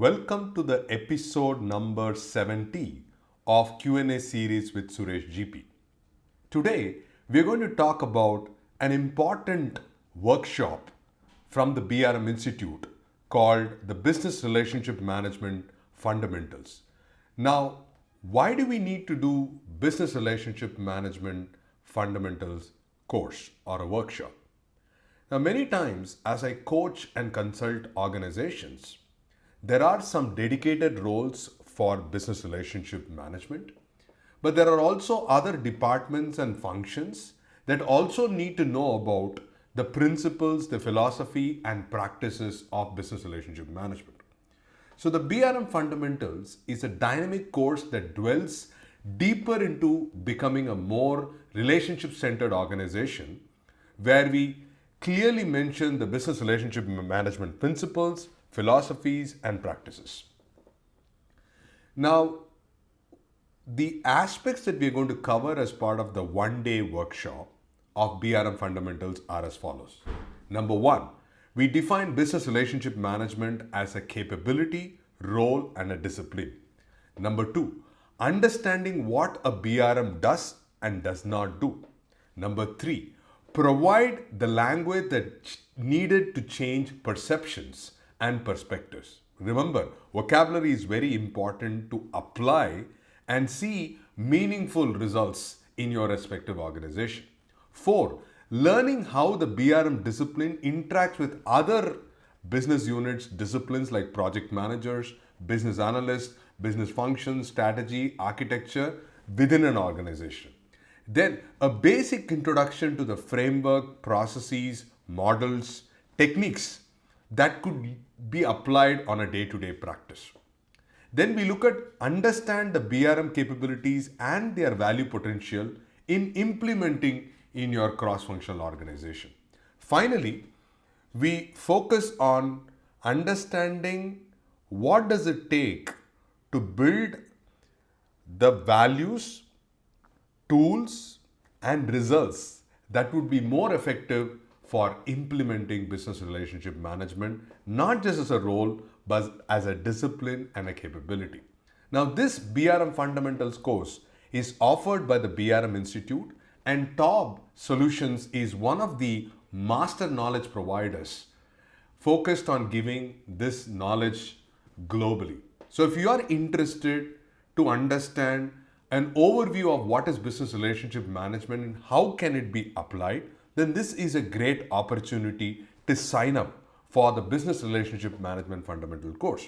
Welcome to the episode number 70 of Q&A series with Suresh GP. Today, we're going to talk about an important workshop from the BRM Institute called the Business Relationship Management Fundamentals. Now, why do we need to do Business Relationship Management Fundamentals course or a workshop? Now, many times as I coach and consult organizations, there are some dedicated roles for business relationship management, but there are also other departments and functions that also need to know about the principles, the philosophy, and practices of business relationship management. So, the BRM Fundamentals is a dynamic course that dwells deeper into becoming a more relationship centered organization where we clearly mention the business relationship management principles, philosophies, and practices. Now, the aspects that we are going to cover as part of the one-day workshop of BRM Fundamentals are as follows. Number one, we define business relationship management as a capability, role, and a discipline. Number two, understanding what a BRM does and does not do. Number three, provide the language that needed to change perceptions and perspectives. Remember, vocabulary is very important to apply and see meaningful results in your respective organization. 4. Learning how the BRM discipline interacts with other business units, disciplines like project managers, business analysts, business functions, strategy, architecture within an organization. Then, a basic introduction to the framework, processes, models, techniques that could be applied on a day-to-day practice. Then we look at understand the BRM capabilities and their value potential in implementing in your cross-functional organization. Finally, we focus on understanding what does it take to build the values, tools, and results that would be more effective for implementing business relationship management, not just as a role, but as a discipline and a capability. Now, this BRM Fundamentals course is offered by the BRM Institute, and TaUB Solutions is one of the master knowledge providers focused on giving this knowledge globally. So, if you are interested to understand an overview of what is business relationship management and how can it be applied, then this is a great opportunity to sign up for the Business Relationship Management Fundamental course.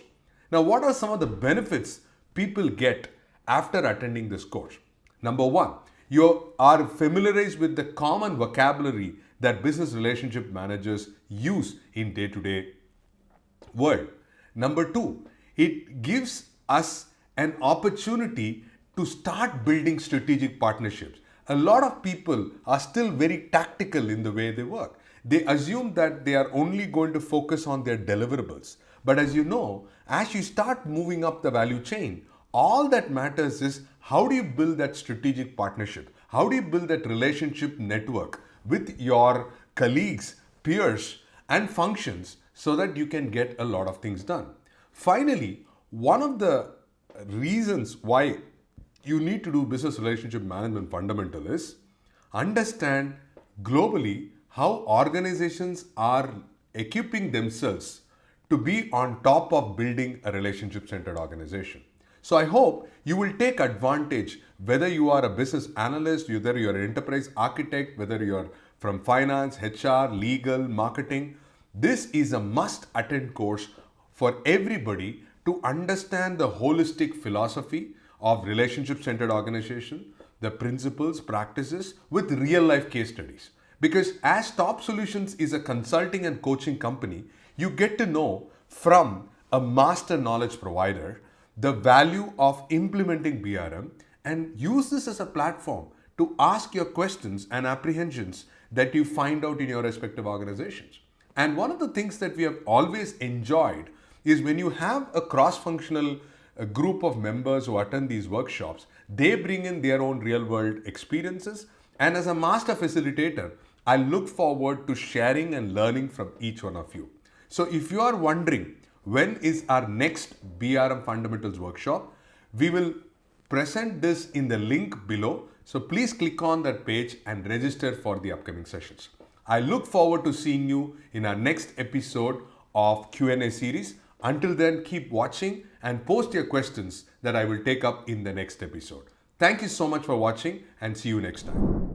Now, what are some of the benefits people get after attending this course? Number one, you are familiarized with the common vocabulary that business relationship managers use in day-to-day world. Number two, it gives us an opportunity to start building strategic partnerships. A lot of people are still very tactical in the way they work. They assume that they are only going to focus on their deliverables. But as you know, as you start moving up the value chain, all that matters is how do you build that strategic partnership? How do you build that relationship network with your colleagues, peers, and functions so that you can get a lot of things done? Finally, one of the reasons why you need to do business relationship management fundamental is understand globally how organizations are equipping themselves to be on top of building a relationship centered organization. So I hope you will take advantage whether you are a business analyst, whether you're an enterprise architect, whether you're from finance, HR, legal, marketing. This is a must attend course for everybody to understand the holistic philosophy of relationship-centered organization, the principles, practices with real-life case studies. Because as TaUB Solutions is a consulting and coaching company, you get to know from a master knowledge provider the value of implementing BRM and use this as a platform to ask your questions and apprehensions that you find out in your respective organizations. And one of the things that we have always enjoyed is when you have a cross-functional group of members who attend these workshops, they bring in their own real-world experiences. And as a master facilitator, I look forward to sharing and learning from each one of you. So if you are wondering when is our next BRM Fundamentals Workshop. We will present this in the link below. So please click on that page and register for the upcoming sessions. I look forward to seeing you in our next episode of Q&A series. Until then, keep watching and post your questions that I will take up in the next episode. Thank you so much for watching and see you next time.